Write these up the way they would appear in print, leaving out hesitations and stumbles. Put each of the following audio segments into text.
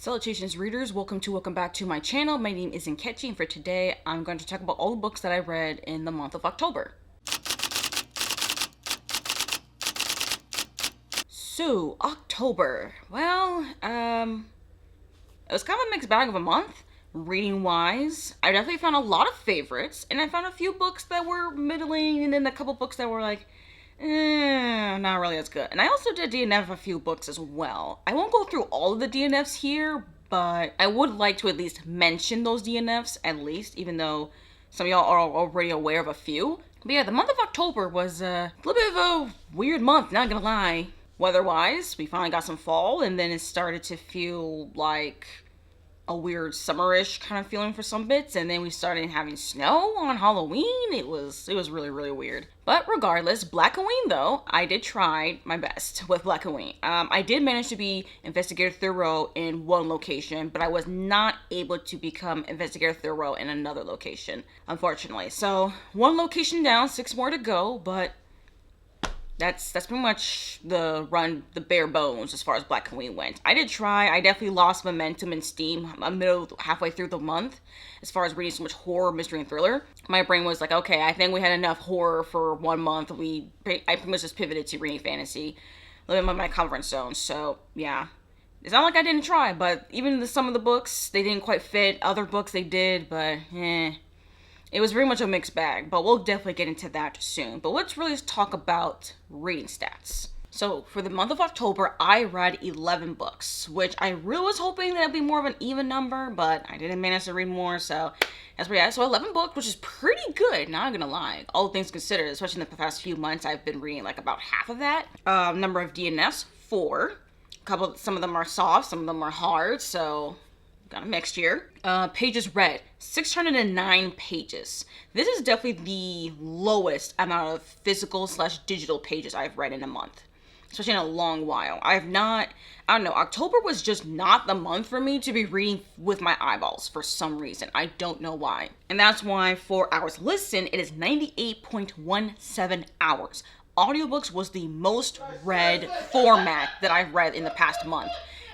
Salutations readers, welcome back to my channel. My name is Nkechi, and for today I'm going to talk about all the books that I read in the month of October. So, October. Well, it was kind of a mixed bag of a month. Reading wise, I definitely found a lot of favorites, and I found a few books that were middling, and then a couple books that were like, not really as good. And I also did DNF a few books as well. I won't go through all of the DNFs here, but I would like to at least mention those DNFs, at least, even though some of y'all are already aware of a few. But yeah, the month of October was a little bit of a weird month, not gonna lie. Weather-wise, we finally got some fall, and then it started to feel like a weird summerish kind of feeling for some bits, and then we started having snow on Halloween. It was really, really weird. But regardless, Blackoween though, I did try my best with Blackoween. I did manage to be Investigator Thorough in one location, but I was not able to become Investigator Thorough in another location, unfortunately. So, one location down, 6 more to go, but that's pretty much the bare bones as far as Blackoween went. I did try. I definitely lost momentum and steam halfway through the month as far as reading so much horror, mystery, and thriller. My brain was like, okay, I think we had enough horror for 1 month. I pretty much just pivoted to reading fantasy, living in my comfort zone. So yeah, it's not like I didn't try, but even some of the books, they didn't quite fit. Other books they did, but it was very much a mixed bag, but we'll definitely get into that soon. But let's really talk about reading stats. So for the month of October, I read 11 books, which I really was hoping that it'd be more of an even number, but I didn't manage to read more, so that's what I had. So 11 books, which is pretty good, not gonna lie. All things considered, especially in the past few months, I've been reading like about half of that. Number of DNFs, 4. Some of them are soft, some of them are hard, so got a mixed here. Pages read, 609 pages. This is definitely the lowest amount of physical/digital pages I've read in a month, especially in a long while. I don't know, October was just not the month for me to be reading with my eyeballs for some reason. I don't know why. And that's why for hours listen, it is 98.17 hours. Audiobooks was the most read format that I've read in the past month.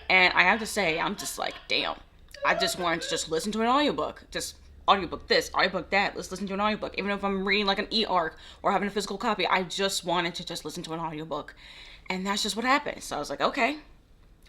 And I have to say, I'm just like, damn. I just wanted to just listen to an audiobook. Just audiobook this, audiobook that. Let's listen to an audiobook. Even if I'm reading like an e-arc or having a physical copy, I just wanted to just listen to an audiobook. And that's just what happened. So I was like, okay,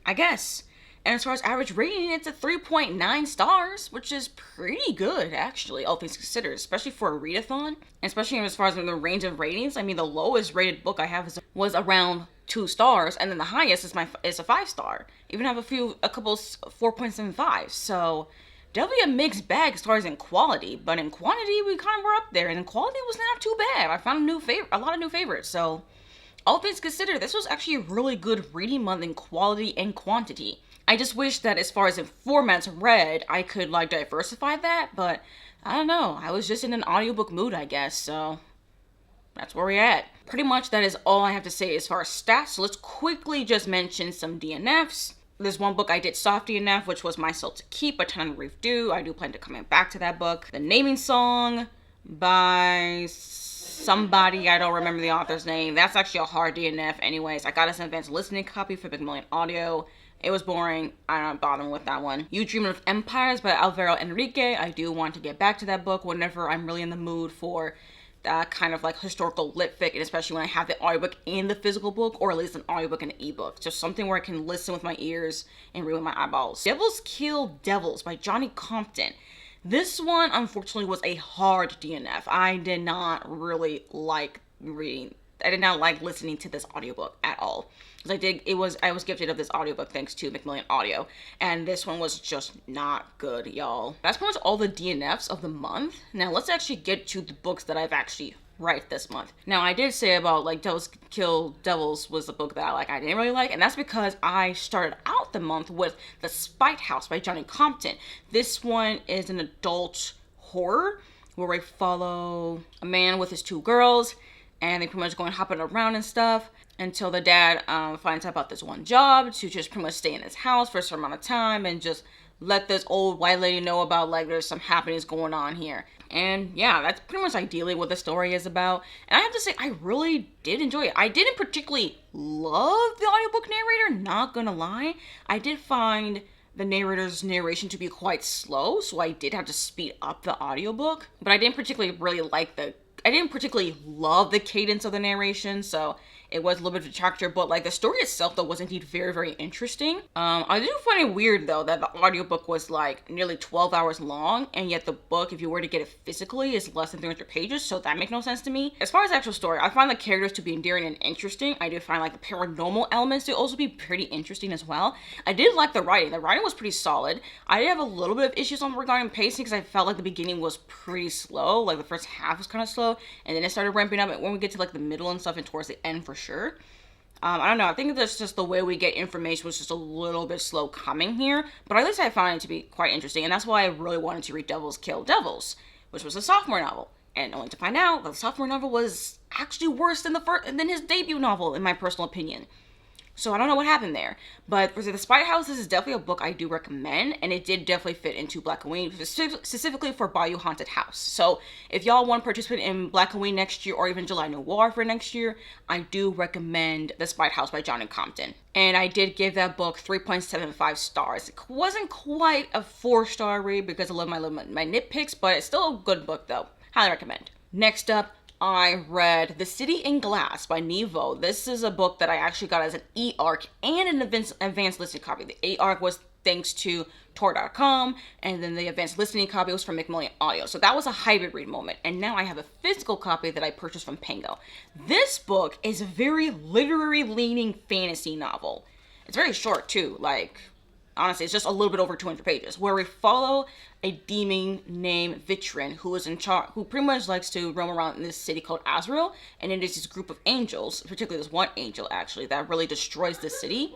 I guess. And as far as average rating, it's at 3.9 stars, which is pretty good, actually, all things considered, especially for a readathon. And especially as far as the range of ratings. I mean, the lowest rated book I have was around 2 stars, and then the highest is a 5-star. Even have a couple 4.75. So definitely a mixed bag as far as in quality, but in quantity we kind of were up there, and in quality was not too bad. I found a lot of new favorites. So all things considered, this was actually a really good reading month in quality and quantity. I just wish that as far as in formats read, I could like diversify that, but I don't know. I was just in an audiobook mood, I guess, so that's where we're at. Pretty much that is all I have to say as far as stats. So let's quickly just mention some DNFs. There's one book I did soft DNF, which was My Soul to Keep by Tana Reef Dew. I do plan to coming back to that book. The Naming Song by somebody, I don't remember the author's name. That's actually a hard DNF anyways. I got us an advanced listening copy for Macmillan Audio. It was boring. I'm not bothering with that one. You Dream of Empires by Alvaro Enrique. I do want to get back to that book whenever I'm really in the mood for that kind of like historical lit fic, and especially when I have the audiobook and the physical book, or at least an audiobook and an ebook. Just something where I can listen with my ears and read with my eyeballs. Devils Kill Devils by Johnny Compton. This one, unfortunately, was a hard DNF. I did not really like reading. I did not like listening to this audiobook at all. I was gifted of this audiobook thanks to Macmillan Audio, and this one was just not good, y'all. That's pretty much all the DNFs of the month. Now let's actually get to the books that I've actually read this month. Now I did say about like Devils Kill Devils was the book that I didn't really like, and that's because I started out the month with The Spite House by Johnny Compton. This one is an adult horror where we follow a man with his 2 girls, and they pretty much going hopping around and stuff until the dad finds out about this one job to just pretty much stay in his house for a certain amount of time and just let this old white lady know about like there's some happenings going on here. And yeah, that's pretty much ideally what the story is about. And I have to say, I really did enjoy it. I didn't particularly love the audiobook narrator, not gonna lie. I did find the narrator's narration to be quite slow, so I did have to speed up the audiobook. But I didn't particularly love the cadence of the narration, so it was a little bit of a detractor, but like the story itself though was indeed very, very interesting. I do find it weird though that the audiobook was like nearly 12 hours long, and yet the book, if you were to get it physically, is less than 300 pages, so that makes no sense to me. As far as the actual story, I find the characters to be endearing and interesting. I do find like the paranormal elements to also be pretty interesting as well. I did like the writing. The writing was pretty solid. I did have a little bit of issues on regarding pacing because I felt like the beginning was pretty slow. Like the first half was kind of slow, and then it started ramping up when we get to like the middle and stuff and towards the end for sure. I don't know. I think that's just the way we get information was just a little bit slow coming here, but at least I found it to be quite interesting, and that's why I really wanted to read Devils Kill Devils, which was a sophomore novel, and only to find out that the sophomore novel was actually worse than than his debut novel, in my personal opinion. So I don't know what happened there. But for The Spite House, this is definitely a book I do recommend, and it did definitely fit into Blackoween, specifically for Bayou Haunted House. So if y'all want to participate in Blackoween next year, or even July Noir for next year, I do recommend The Spite House by Johnny Compton. And I did give that book 3.75 stars. It wasn't quite a 4-star read because I love my nitpicks, but it's still a good book though. Highly recommend. Next up, I read The City in Glass by Nevo. This is a book that I actually got as an e-arc and an advanced listening copy. The e-arc was thanks to Tor.com, and then the advanced listening copy was from Macmillan Audio. So that was a hybrid read moment. And now I have a physical copy that I purchased from Pango. This book is a very literary-leaning fantasy novel. It's very short too, like, honestly, it's just a little bit over 200 pages, where we follow a demon named Vitrin, who is in charge, who pretty much likes to roam around in this city called Azrael, and it is this group of angels, particularly this one angel actually, that really destroys the city,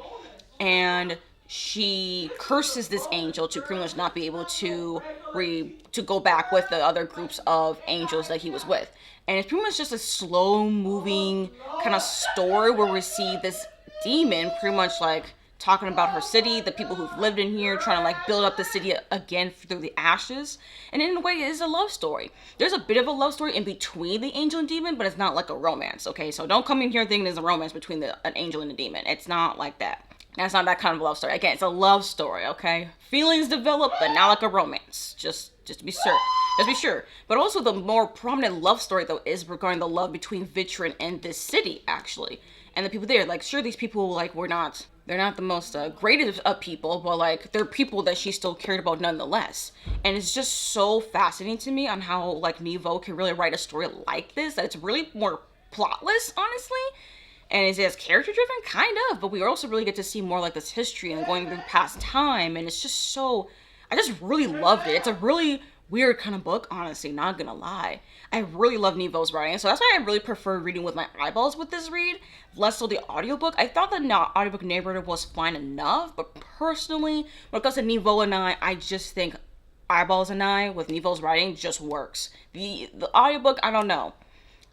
and she curses this angel to pretty much not be able to go back with the other groups of angels that he was with. And it's pretty much just a slow-moving kind of story where we see this demon pretty much like talking about her city, the people who've lived in here, trying to like build up the city again through the ashes. And in a way, it is a love story. There's a bit of a love story in between the angel and demon, but it's not like a romance, okay? So don't come in here thinking there's a romance between an angel and a demon. It's not like that. That's not that kind of love story. Again, it's a love story, okay? Feelings develop, but not like a romance. Just to be sure. Just be sure. But also the more prominent love story, though, is regarding the love between Vitrin and this city, actually. And the people there. Like, sure, these people, like, they're not the most greatest of people, but like they're people that she still cared about nonetheless. And it's just so fascinating to me on how like Nevo can really write a story like this, that it's really more plotless, honestly. And is it character driven? Kind of, but we also really get to see more like this history and going through past time, and it's just so, I just really loved it. It's a really weird kind of book, honestly, not gonna lie. I really love Nevo's writing, so that's why I really prefer reading with my eyeballs with this read, less so the audiobook. I thought the audiobook narrative was fine enough, but personally, when it comes to Nevo and I just think eyeballs and I with Nevo's writing just works. The audiobook, I don't know.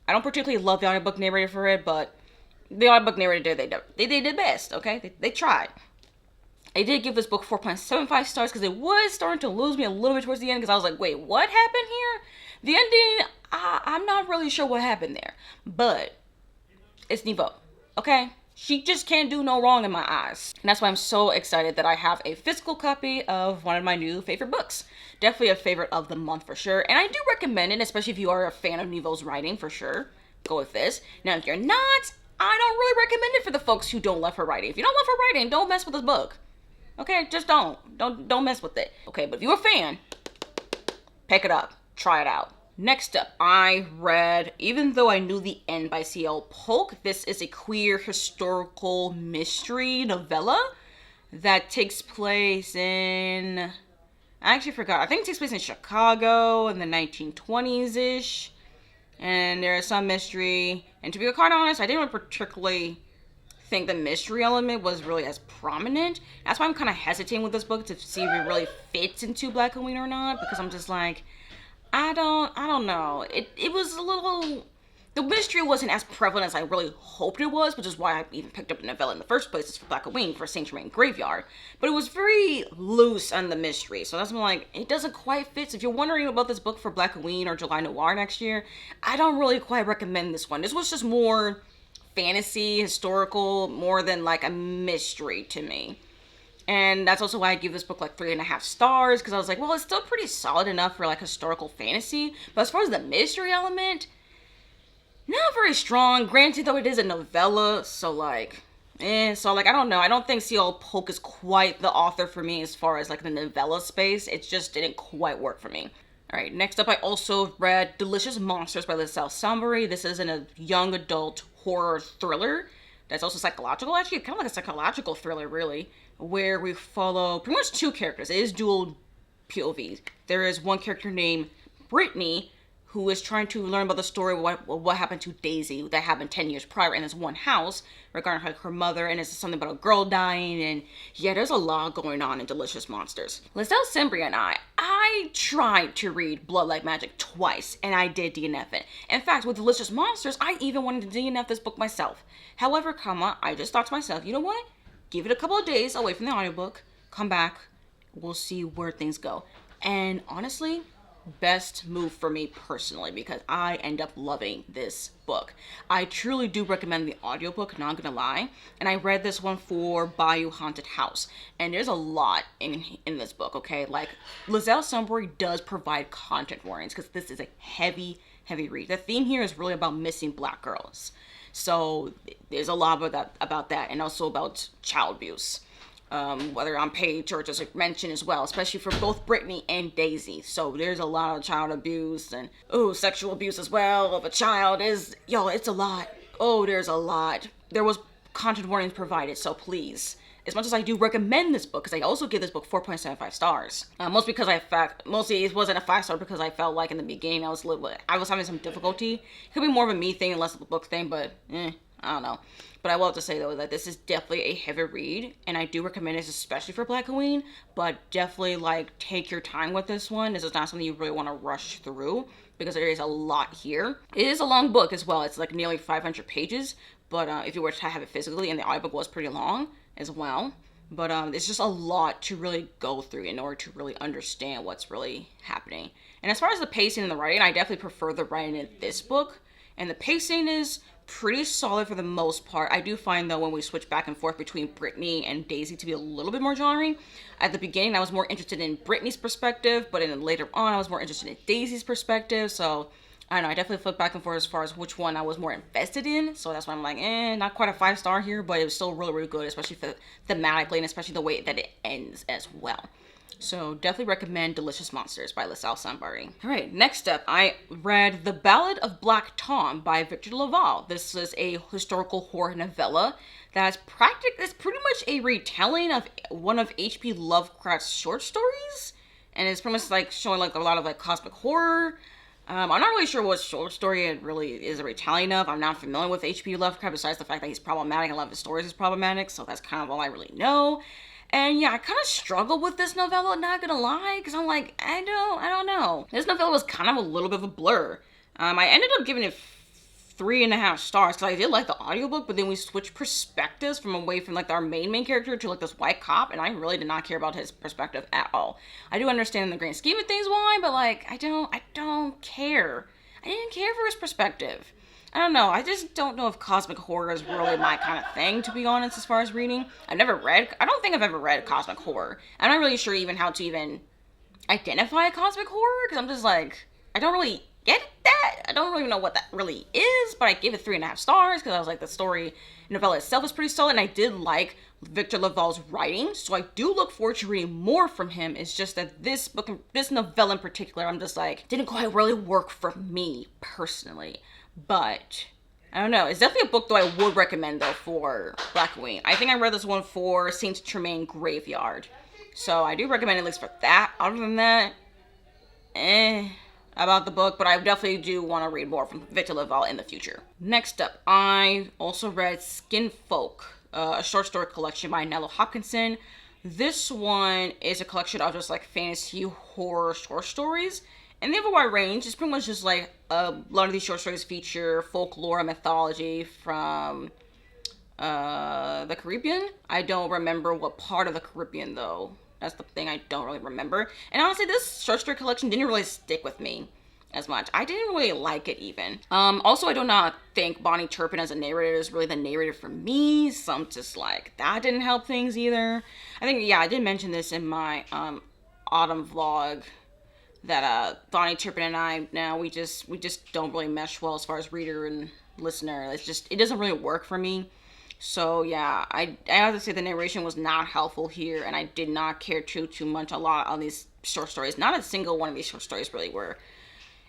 I don't particularly love the audiobook narrator for it, but the audiobook narrator they did best, okay? They tried. I did give this book 4.75 stars because it was starting to lose me a little bit towards the end, because I was like, wait, what happened here? The ending, I'm not really sure what happened there, but it's Nevo, okay? She just can't do no wrong in my eyes. And that's why I'm so excited that I have a physical copy of one of my new favorite books. Definitely a favorite of the month for sure. And I do recommend it, especially if you are a fan of Nevo's writing, for sure. Go with this. Now, if you're not, I don't really recommend it for the folks who don't love her writing. If you don't love her writing, don't mess with this book. Okay, just don't mess with it. Okay, but if you're a fan, pick it up, try it out. Next up, I read Even Though I Knew the End by C.L. Polk. This is a queer historical mystery novella that takes place in, I actually forgot, I think it takes place in Chicago in the 1920s-ish. And there is some mystery, and to be quite honest, I didn't particularly think the mystery element was really as prominent. That's why I'm kind of hesitating with this book to see if it really fits into Blackoween or not, because I'm just like, I don't know. It was a little, the mystery wasn't as prevalent as I really hoped it was, which is why I even picked up the novella in the first place. It's for Blackoween, for Saint Germain Graveyard. But it was very loose on the mystery, so that's why I'm like, it doesn't quite fit. So if you're wondering about this book for Blackoween or July Noir next year, I don't really quite recommend this one. This was just more fantasy, historical, more than like a mystery to me. And that's also why I give this book like 3.5 stars, because I was like, well, it's still pretty solid enough for like historical fantasy. But as far as the mystery element, not very strong. Granted, though, it is a novella, so like, so like, I don't know. I don't think C.L. Polk is quite the author for me as far as like the novella space. It just didn't quite work for me. All right, next up, I also read Delicious Monsters by Salome. This is a young adult horror thriller that's also psychological, actually, kind of like a psychological thriller, really, where we follow pretty much two characters. It is dual POVs. There is one character named Brittany, who is trying to learn about the story of what happened to Daisy that happened 10 years prior in this one house regarding her mother, and it's something about a girl dying, and yeah, there's a lot going on in Delicious Monsters. Lizelle Simbri and I tried to read Blood Like Magic twice, and I did DNF it. In fact, with Delicious Monsters, I even wanted to DNF this book myself. However, I just thought to myself, you know what? Give it a couple of days away from the audiobook, come back, we'll see where things go. And honestly, best move for me personally, because I end up loving this book. I truly do recommend the audiobook, not gonna lie. And I read this one for Bayou Haunted House, and there's a lot in this book, okay? Like, Lizelle Simbri does provide content warnings, because this is a heavy read. The theme here is really about missing Black girls. So there's a lot about that, and also about child abuse. Whether on page or just mentioned as well, especially for both Brittany and Daisy. So there's a lot of child abuse and sexual abuse as well of a child. It's a lot. There's a lot. There was content warnings provided, so please, as much as I do recommend this book, because I also give this book 4.75 stars. Mostly it wasn't a 5-star because I felt like in the beginning I was having some difficulty. It could be more of a me thing and less of a book thing, but I don't know. But I will have to say, though, that this is definitely a heavy read, and I do recommend this, especially for Blackoween, but definitely, like, take your time with this one. This is not something you really want to rush through, because there is a lot here. It is a long book as well. It's, like, nearly 500 pages, but if you were to have it physically, and the audiobook was pretty long as well. But it's just a lot to really go through in order to really understand what's really happening. And as far as the pacing and the writing, I definitely prefer the writing in this book, and the pacing is pretty solid for the most part. I do find, though, when we switch back and forth between Brittany and Daisy to be a little bit more jarring. At the beginning, I was more interested in Brittany's perspective, but then later on, I was more interested in Daisy's perspective. So, I don't know, I definitely flipped back and forth as far as which one I was more invested in. So that's why I'm like, not quite a 5-star here, but it was still really good, especially for thematically and especially the way that it ends as well. So definitely recommend Delicious Monsters by Lizelle Simbri. All right, next up, I read The Ballad of Black Tom by Victor LaValle. This is a historical horror novella that's pretty much a retelling of one of H.P. Lovecraft's short stories, and it's pretty much like showing like a lot of like cosmic horror. I'm not really sure what short story it really is a retelling of. I'm not familiar with H.P. Lovecraft besides the fact that he's problematic and a lot of his stories is problematic, so that's kind of all I really know. And yeah, I kind of struggled with this novella, not gonna lie, because I'm like, I don't know. This novella was kind of a little bit of a blur. I ended up giving it 3.5 stars, because I did like the audiobook, but then we switched perspectives from away from like our main character to like this white cop, and I really did not care about his perspective at all. I do understand in the grand scheme of things why, but like, I don't care. I didn't care for his perspective. I don't know. I just don't know if cosmic horror is really my kind of thing, to be honest, as far as reading. I don't think I've ever read cosmic horror. I'm not really sure even how to even identify a cosmic horror, because I'm just like, I don't really get that. I don't really know what that really is, but I gave it 3.5 stars, because I was like, the story novella itself is pretty solid, and I did like Victor LaValle's writing, so I do look forward to reading more from him. It's just that this novella in particular, I'm just like, didn't quite really work for me, personally. But I don't know. It's definitely a book, though, I would recommend, though, for Blackoween. I think I read this one for Saint Tremaine Graveyard. So I do recommend it at least for that. Other than that, about the book. But I definitely do want to read more from Victor LaValle in the future. Next up, I also read Skin Folk, a short story collection by Nello Hopkinson. This one is a collection of just, like, fantasy horror short stories. And they have a wide range. It's pretty much just like a lot of these short stories feature folklore and mythology from the Caribbean. I don't remember what part of the Caribbean, though. That's the thing I don't really remember. And honestly, this short story collection didn't really stick with me. as much. I didn't really like it even. Also, I do not think Bonnie Turpin as a narrator is really the narrator for me. So I'm just like, that didn't help things either. I think, yeah, I did mention this in my autumn vlog that Bonnie Turpin and I now we just don't really mesh well as far as reader and listener. It doesn't really work for me. So yeah, I have to say the narration was not helpful here, and I did not care too much a lot on these short stories. Not a single one of these short stories really were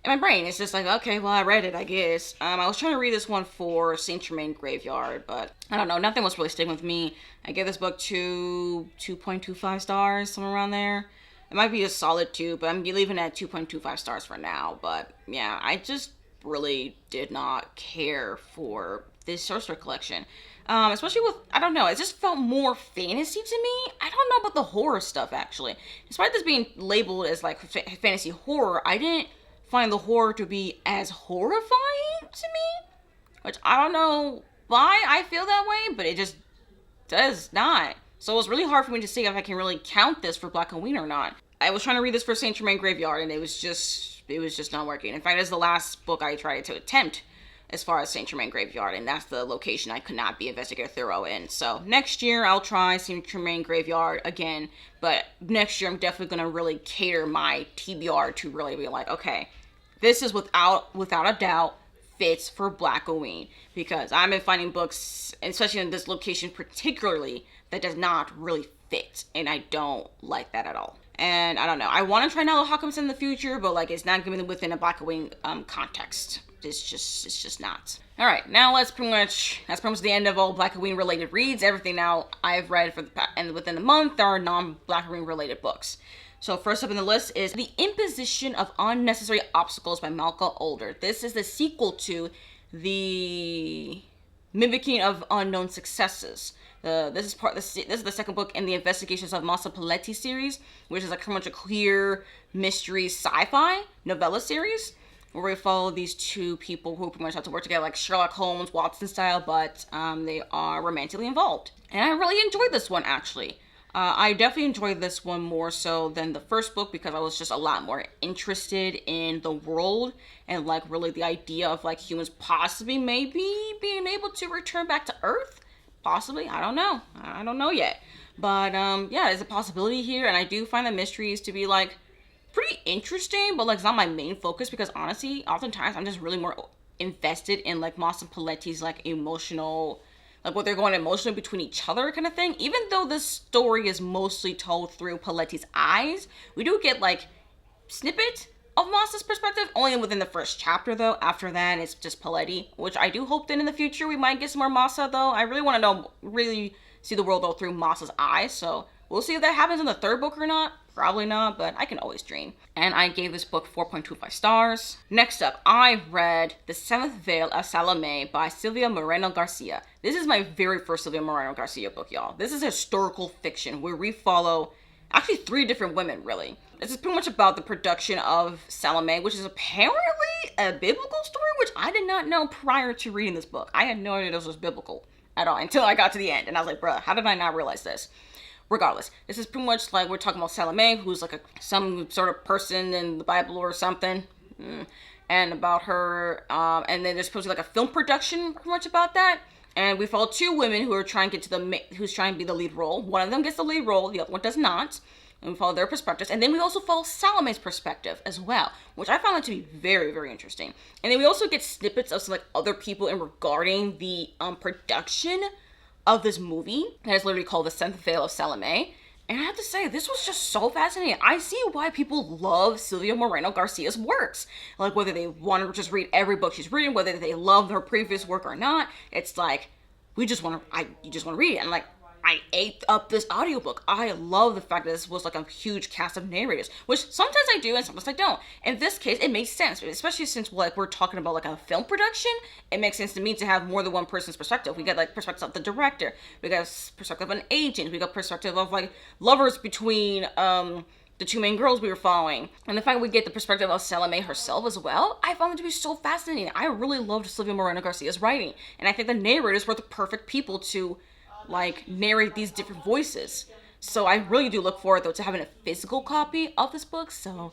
in my brain. It's just like, okay, well, I read it, I guess. I was trying to read this one for Saint Germain Graveyard, but I don't know, nothing was really sticking with me. I gave this book 2.25 stars, somewhere around there. It might be a solid 2, but I'm leaving it at 2.25 stars for now. But yeah, I just really did not care for this short story collection. Especially with, I don't know, it just felt more fantasy to me. I don't know about the horror stuff, actually. Despite this being labeled as like fantasy horror, I didn't find the horror to be as horrifying to me. Which I don't know why I feel that way, but it just does not. So it was really hard for me to see if I can really count this for Blackoween or not. I was trying to read this for Saint Germain Graveyard, and it was just not working. In fact, it's the last book I tried to attempt as far as Saint Germain Graveyard, and that's the location I could not be investigator thorough in. So next year I'll try Saint Germain Graveyard again, but next year I'm definitely going to really cater my TBR to really be like, okay, this is without a doubt fits for Blackoween, because I've been finding books, especially in this location particularly, that does not really fit, and I don't like that at all. And I don't know, I want to try Nalo Hawkins in the future, but like, it's not going to be within a Blackoween context. It's just not. All right, now that's pretty much the end of all Blackoween related reads. Everything now I've read and within the month are non-Blackoween related books. So first up in the list is The Imposition of Unnecessary Obstacles by Malka Older. This is the sequel to The Mimicking of Unknown Successes. This is the second book in the Investigations of Massa Paletti series, which is like pretty much a queer mystery sci-fi novella series, where we follow these two people who pretty much have to work together like Sherlock Holmes, Watson style, but they are romantically involved. And I really enjoyed this one, actually. I definitely enjoyed this one more so than the first book, because I was just a lot more interested in the world and like really the idea of like humans possibly maybe being able to return back to Earth. Possibly, I don't know yet. But yeah, there's a possibility here, and I do find the mysteries to be like pretty interesting, but like it's not my main focus, because honestly, oftentimes I'm just really more invested in like Massa Paletti's like emotional, like what they're going emotionally between each other kind of thing. Even though this story is mostly told through Paletti's eyes, we do get like snippet of Massa's perspective, only within the first chapter though. After that, it's just Paletti, which I do hope that in the future we might get some more Massa though. I really want to really see the world though through Massa's eyes, so we'll see if that happens in the third book or not. Probably not, but I can always dream. And I gave this book 4.25 stars. Next up, I read The Seventh Veil of Salome by Silvia Moreno Garcia. This is my very first Silvia Moreno Garcia book, y'all. This is historical fiction where we follow actually 3 different women, really. This is pretty much about the production of Salome, which is apparently a biblical story, which I did not know prior to reading this book. I had no idea this was biblical at all until I got to the end. And I was like, bruh, how did I not realize this? Regardless, this is pretty much like we're talking about Salome, who's like some sort of person in the Bible or something. And about her, and then there's supposed to be like a film production pretty much about that. And we follow 2 women who are trying to get to who's trying to be the lead role. One of them gets the lead role, the other one does not. And we follow their perspectives. And then we also follow Salome's perspective as well, which I found it to be very, very interesting. And then we also get snippets of some like other people in regarding the production of this movie that is literally called The Seventh Veil of Salome. And I have to say, this was just so fascinating. I see why people love Silvia Moreno Garcia's works. Like, whether they want to just read every book she's reading, whether they love her previous work or not, it's like, you just want to read it. And like, I ate up this audiobook. I love the fact that this was like a huge cast of narrators, which sometimes I do and sometimes I don't. In this case, it makes sense, especially since like we're talking about like a film production. It makes sense to me to have more than one person's perspective. We get like perspective of the director, we got perspective of an agent, we got perspective of like lovers between the 2 main girls we were following. And the fact we get the perspective of Salome herself as well, I found it to be so fascinating. I really loved Silvia Moreno Garcia's writing, and I think the narrators were the perfect people to like narrate these different voices. So I really do look forward though to having a physical copy of this book. So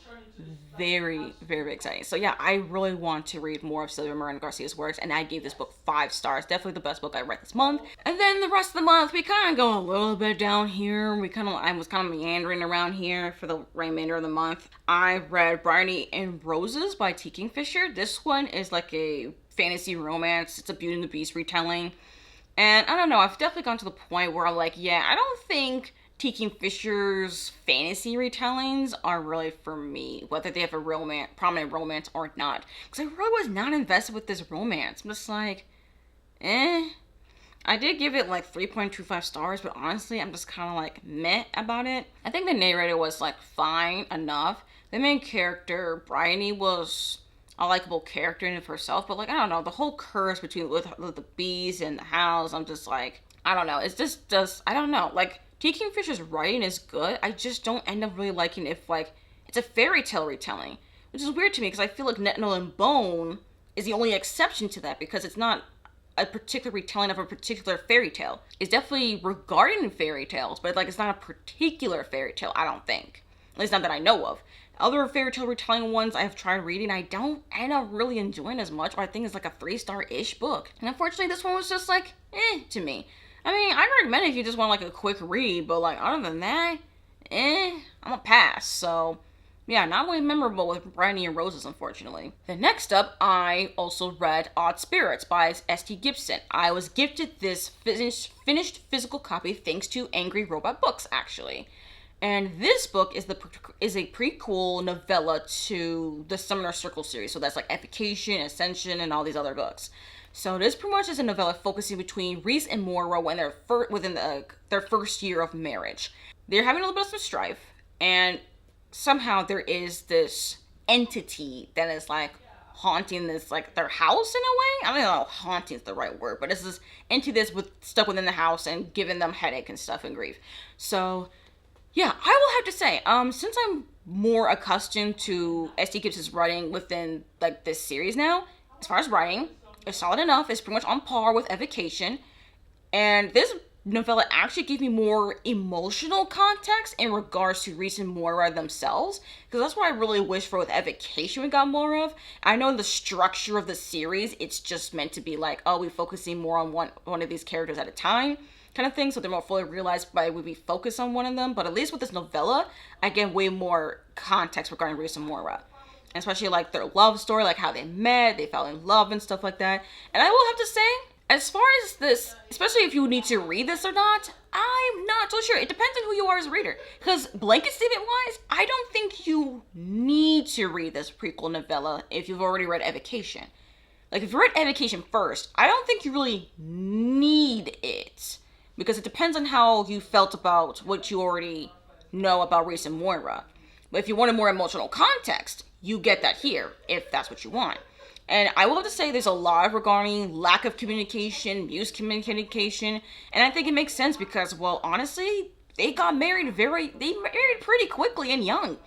very, very exciting. So yeah, I really want to read more of Sylvia Moran Garcia's works, and I gave this book 5 stars. Definitely the best book I read this month. And then the rest of the month, we kind of go a little bit down here. I was kind of meandering around here for the remainder of the month. I read Bryony Roses by T. Kingfisher. This one is like a fantasy romance. It's a Beauty and the Beast retelling. And I don't know, I've definitely gotten to the point where I'm like, yeah, I don't think T. Kingfisher's fantasy retellings are really for me, whether they have a prominent romance or not. Because I really was not invested with this romance. I'm just like, eh. I did give it like 3.25 stars, but honestly, I'm just kind of like meh about it. I think the narrator was like fine enough. The main character, Bryony, was a likable character in of herself, but like, I don't know, the whole curse with the bees and the house, I'm just like, I don't know. It's just I don't know. Like, T. Kingfisher's writing is good. I just don't end up really liking if, like, it's a fairy tale retelling, which is weird to me because I feel like Net, Nail, and Bone is the only exception to that because it's not a particular retelling of a particular fairy tale. It's definitely regarding fairy tales, but like it's not a particular fairy tale, I don't think. At least not that I know of. Other fairy tale retelling ones I have tried reading, I don't end up really enjoying as much, or I think it's like a 3-star-ish book. And unfortunately, this one was just like, to me. I mean, I'd recommend it if you just want like a quick read, but like other than that, I'm a pass. So yeah, not really memorable with Bryony Roses, unfortunately. Then next up, I also read Odd Spirits by S.T. Gibson. I was gifted this finished physical copy thanks to Angry Robot Books, actually. And this book is a prequel novella to the Summoner Circle series. So that's like Effication, Ascension, and all these other books. So this pretty much is a novella focusing between Reese and Moira when they're within their first year of marriage. They're having a little bit of some strife, and somehow there is this entity that is like haunting this, like their house in a way. I don't know if haunting is the right word, but it's this entity that's stuck within the house and giving them headache and stuff and grief. So yeah, I will have to say, since I'm more accustomed to S.T. Gibson's writing within like this series now, as far as writing, it's solid enough. It's pretty much on par with Evocation, and this novella actually gave me more emotional context in regards to Reese and Moira themselves, because that's what I really wish for with Evocation we got more of. I know in the structure of the series, it's just meant to be like, oh, we're focusing more on one of these characters at a time, kind of thing, so they're more fully realized by when we focus on one of them. But at least with this novella, I get way more context regarding Reese and Moira. And especially like their love story, like how they met, they fell in love and stuff like that. And I will have to say, as far as this, especially if you need to read this or not, I'm not so sure. It depends on who you are as a reader. Because blanket statement-wise, I don't think you need to read this prequel novella if you've already read Evocation. Like, if you read Evocation first, I don't think you really need it. Because it depends on how you felt about what you already know about Reese and Moira. But if you wanted more emotional context, you get that here, if that's what you want. And I will have to say there's a lot regarding lack of communication, miscommunication, and I think it makes sense because, well, honestly, they married pretty quickly and young.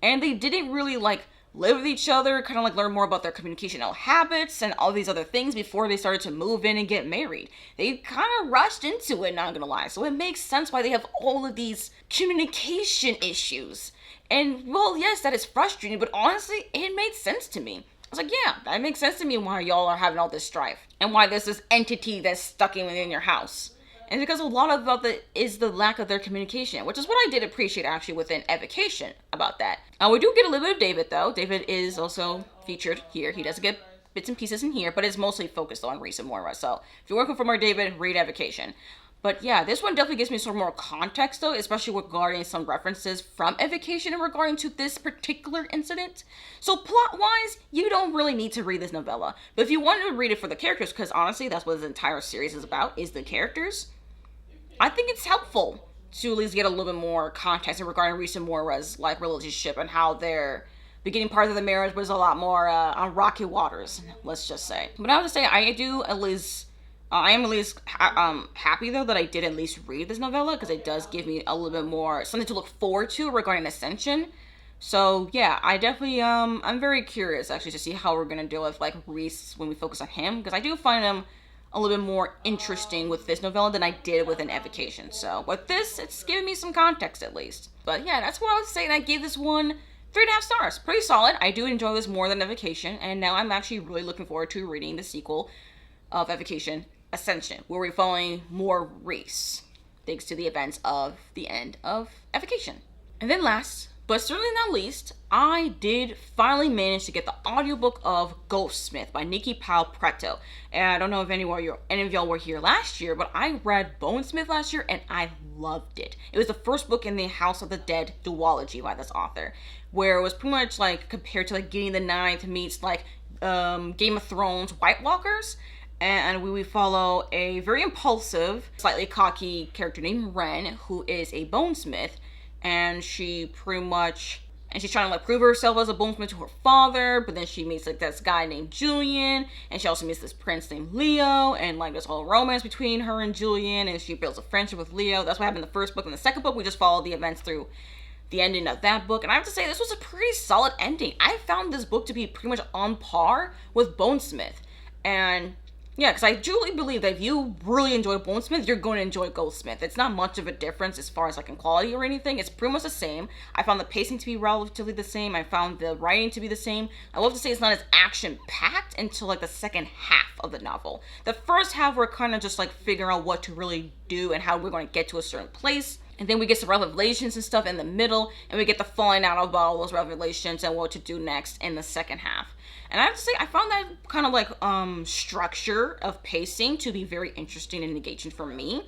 And they didn't really, like, live with each other, kind of, like, learn more about their communicational habits and all these other things before they started to move in and get married. They kind of rushed into it, not gonna lie. So it makes sense why they have all of these communication issues. And, well, yes, that is frustrating, but honestly, it made sense to me. I was like, yeah, that makes sense to me why y'all are having all this strife. And why there's this entity that's stuck within your house. And because a lot of it is the lack of their communication, which is what I did appreciate actually within Evocation about that. We do get a little bit of David, though. David is also featured here. He does get bits and pieces in here, but it's mostly focused on Reese and Moira. So if you're working for more David, read Evocation. But yeah, this one definitely gives me some more context though, especially regarding some references from Evocation and regarding to this particular incident. So plot-wise, you don't really need to read this novella. But if you wanted to read it for the characters, because honestly, that's what this entire series is about, is the characters, I think it's helpful to at least get a little bit more context regarding Reese and Moira's like relationship and how their beginning part of the marriage was a lot more on rocky waters, let's just say. But I have to say, I am at least happy though that I did at least read this novella because it does give me a little bit more something to look forward to regarding Ascension. So yeah, I definitely I'm very curious actually to see how we're gonna deal with like Reese when we focus on him, because I do find him a little bit more interesting with this novella than I did with an Evocation. So with this, it's giving me some context at least. But yeah, that's what I would say. And I gave this one 3.5 stars. Pretty solid. I do enjoy this more than Evocation, and now I'm actually really looking forward to reading the sequel of Evocation, Ascension, where we're following more Reese, thanks to the events of the end of Evocation. And then last, but certainly not least, I did finally manage to get the audiobook of Ghostsmith by Nikki Powell Preto. And I don't know if any of y'all were here last year, but I read Bonesmith last year and I loved it. It was the first book in the House of the Dead duology by this author, where it was pretty much like compared to like Gideon the Ninth meets like Game of Thrones White Walkers. And we follow a very impulsive, slightly cocky character named Ren, who is a bonesmith, and she's trying to like prove herself as a bonesmith to her father, but then she meets like this guy named Julian, and she also meets this prince named Leo, and like there's whole romance between her and Julian, and she builds a friendship with Leo. That's what happened in the first book. In the second book, we just follow the events through the ending of that book, and I have to say this was a pretty solid ending. I found this book to be pretty much on par with Bonesmith, and yeah, because I truly believe that if you really enjoy Bonesmith, you're going to enjoy Ghostsmith. It's not much of a difference as far as like in quality or anything. It's pretty much the same. I found the pacing to be relatively the same. I found the writing to be the same. I love to say it's not as action-packed until like the second half of the novel. The first half, we're kind of just like figuring out what to really do and how we're going to get to a certain place. And then we get some revelations and stuff in the middle, and we get the falling out of all those revelations and what to do next in the second half. And I have to say, I found that kind of like structure of pacing to be very interesting and engaging for me.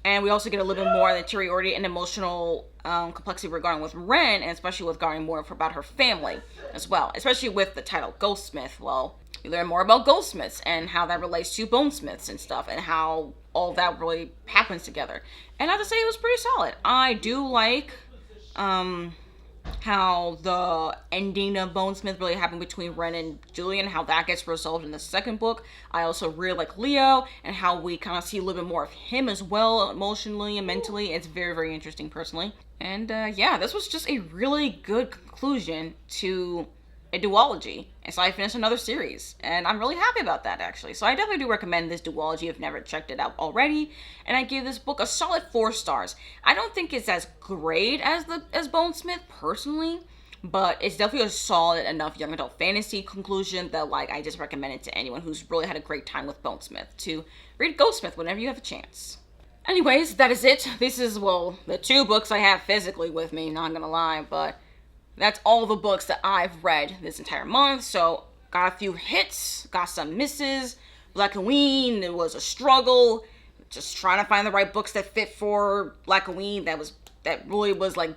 And we also get a little bit more of the interiority and emotional complexity regarding with Ren, and especially with regarding more about her family as well. Especially with the title Ghostsmith. Well, we learn more about Ghostsmiths and how that relates to Bonesmiths and stuff, and how all that really happens together. And I have to say, it was pretty solid. I do like how the ending of Bonesmith really happened between Ren and Julian, how that gets resolved in the second book. I also really like Leo and how we kind of see a little bit more of him as well, emotionally and mentally. It's very, very interesting personally. And yeah, this was just a really good conclusion to a duology. And so I finished another series, and I'm really happy about that actually. So I definitely do recommend this duology if you've never checked it out already. And I give this book a solid 4 stars. I don't think it's as great as Bonesmith personally, but it's definitely a solid enough young adult fantasy conclusion that like I just recommend it to anyone who's really had a great time with Bonesmith to read Ghostsmith whenever you have a chance. Anyways, that is it. This is, well, the 2 books I have physically with me, not gonna lie, but that's all the books that I've read this entire month. So got a few hits, got some misses. Blackoween, it was a struggle. Just trying to find the right books that fit for Blackoween. That really was like,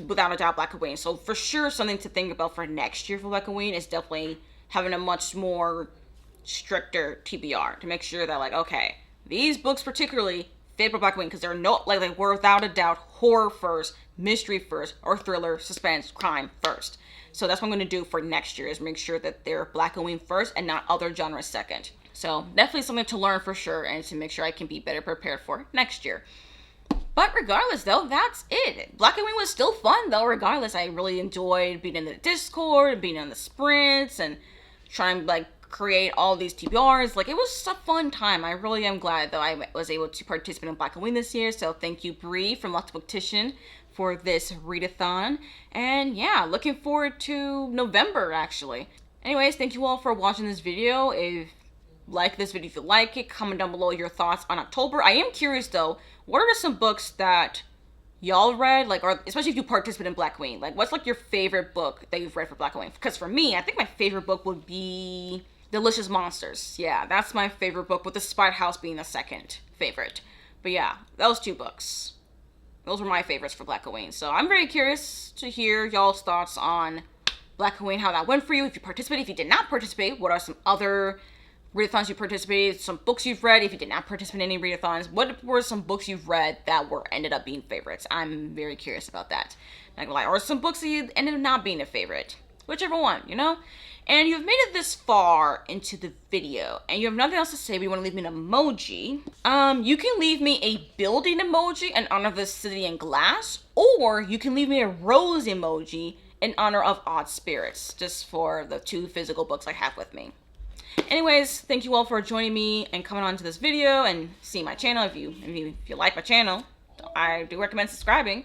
without a doubt, Blackoween. So for sure, something to think about for next year for Blackoween is definitely having a much more stricter TBR to make sure that like, okay, these books particularly fit for Blackoween because they're no, like they were without a doubt horror first, mystery first, or thriller, suspense, crime first. So that's what I'm going to do for next year, is make sure that they're Blackoween first and not other genres second. So definitely something to learn for sure, and to make sure I can be better prepared for next year. But regardless though, that's it. Blackoween was still fun though, regardless. I really enjoyed being in the Discord, being in the sprints, and trying to like create all these TBRs. Like, it was a fun time. I really am glad that I was able to participate in Blackoween this year. So thank you, Bree from Multiplication, for this readathon. And yeah, looking forward to November actually. Anyways, thank you all for watching this video. If like this video, if you like it, comment down below your thoughts on October. I am curious though, what are some books that y'all read, like, or especially if you participate in Blackoween, like what's like your favorite book that you've read for Blackoween? Because for me, I think my favorite book would be Delicious Monsters. Yeah, that's my favorite book, with the Spite House being the second favorite. But yeah, those 2 books, those were my favorites for Blackoween. So I'm very curious to hear y'all's thoughts on Blackoween, how that went for you, if you participated. If you did not participate, what are some other readathons you participated, some books you've read. If you did not participate in any readathons, what were some books you've read that ended up being favorites? I'm very curious about that. Not gonna lie. Or some books that you ended up not being a favorite. Whichever one, you know? And you've made it this far into the video, and you have nothing else to say, but you want to leave me an emoji. You can leave me a building emoji in honor of the city in glass, or you can leave me a rose emoji in honor of Odd Spirits, just for the 2 physical books I have with me. Anyways, thank you all for joining me and coming on to this video and seeing my channel. If you like my channel, I do recommend subscribing.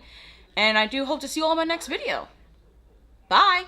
And I do hope to see you all in my next video. Bye!